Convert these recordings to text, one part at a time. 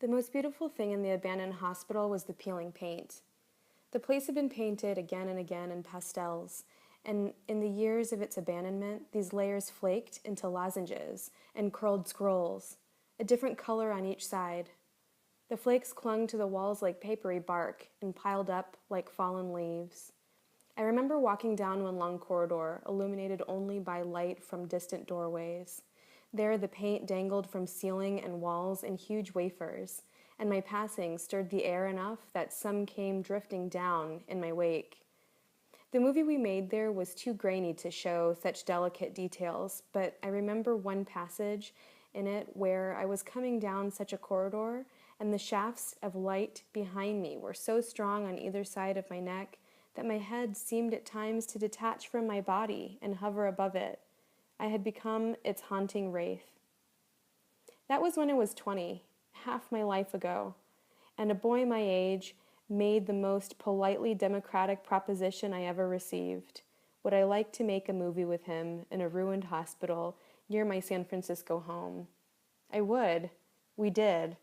The most beautiful thing in the abandoned hospital was the peeling paint. The place had been painted again and again in pastels, and in the years of its abandonment, these layers flaked into lozenges and curled scrolls, a different color on each side. The flakes clung to the walls like papery bark and piled up like fallen leaves. I remember walking down one long corridor, illuminated only by light from distant doorways. There the paint dangled from ceiling and walls in huge wafers, and my passing stirred the air enough that some came drifting down in my wake. The movie we made there was too grainy to show such delicate details, but I remember one passage in it where I was coming down such a corridor, and the shafts of light behind me were so strong on either side of my neck that my head seemed at times to detach from my body and hover above it. I had become its haunting wraith. That was when I was 20, half my life ago, and a boy my age made the most politely democratic proposition I ever received. Would I like to make a movie with him in a ruined hospital near my San Francisco home? I would. We did.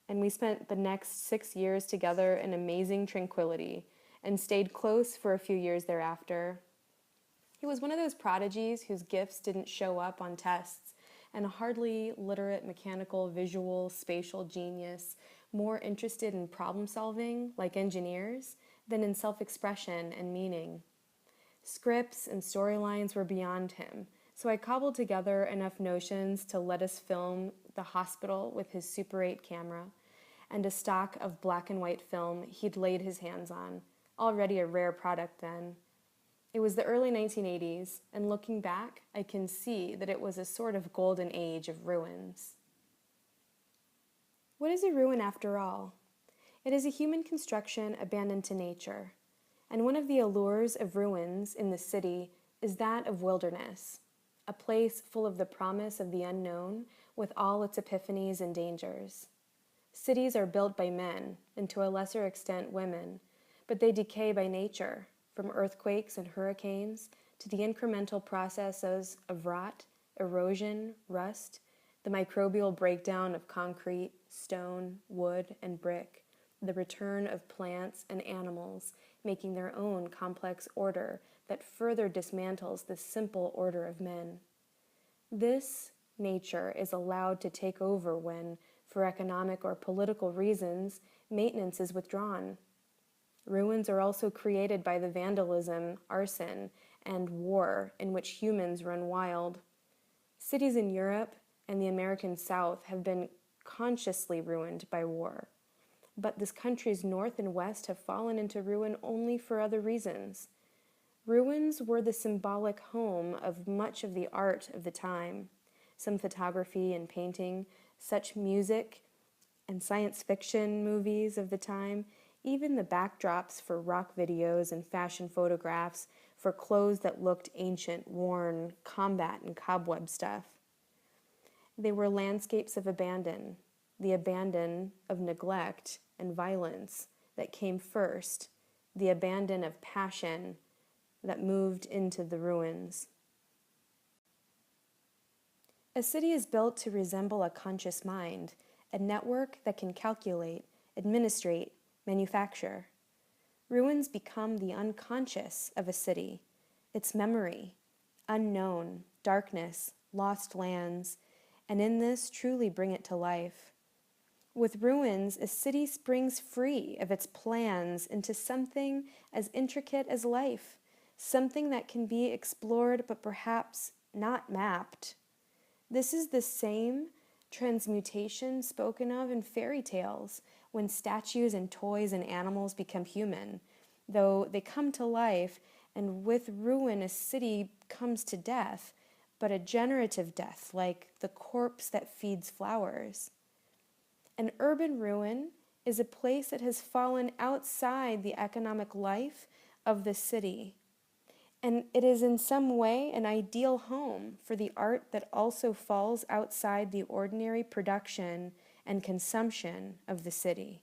And we spent the next 6 years together in amazing tranquility and stayed close for a few years thereafter. He was one of those prodigies whose gifts didn't show up on tests, and a hardly literate mechanical, visual, spatial genius, more interested in problem solving, like engineers, than in self-expression and meaning. Scripts and storylines were beyond him, so I cobbled together enough notions to let us film the hospital with his Super 8 camera and a stock of black and white film he'd laid his hands on, already a rare product then. It was the early 1980s, and looking back, I can see that it was a sort of golden age of ruins. What is a ruin after all? It is a human construction abandoned to nature, and one of the allures of ruins in the city is that of wilderness, a place full of the promise of the unknown with all its epiphanies and dangers. Cities are built by men, and to a lesser extent women, but they decay by nature, from earthquakes and hurricanes to the incremental processes of rot, erosion, rust, the microbial breakdown of concrete, stone, wood, and brick, the return of plants and animals making their own complex order that further dismantles the simple order of men. This nature is allowed to take over when, for economic or political reasons, maintenance is withdrawn. Ruins are also created by the vandalism, arson, and war in which humans run wild. Cities in Europe and the American South have been consciously ruined by war, but this country's north and west have fallen into ruin only for other reasons. Ruins were the symbolic home of much of the art of the time, some photography and painting, such music and science fiction movies of the time, even the backdrops for rock videos and fashion photographs for clothes that looked ancient, worn, combat and cobweb stuff. They were landscapes of abandon, the abandon of neglect and violence that came first, the abandon of passion that moved into the ruins. A city is built to resemble a conscious mind, a network that can calculate, administrate, manufacture. Ruins become the unconscious of a city, its memory, unknown, darkness, lost lands, and in this truly bring it to life. With ruins, a city springs free of its plans into something as intricate as life, something that can be explored but perhaps not mapped. This is the same transmutation spoken of in fairy tales, when statues and toys and animals become human, though they come to life, and with ruin a city comes to death, but a generative death, like the corpse that feeds flowers. An urban ruin is a place that has fallen outside the economic life of the city, and it is in some way an ideal home for the art that also falls outside the ordinary production and consumption of the city.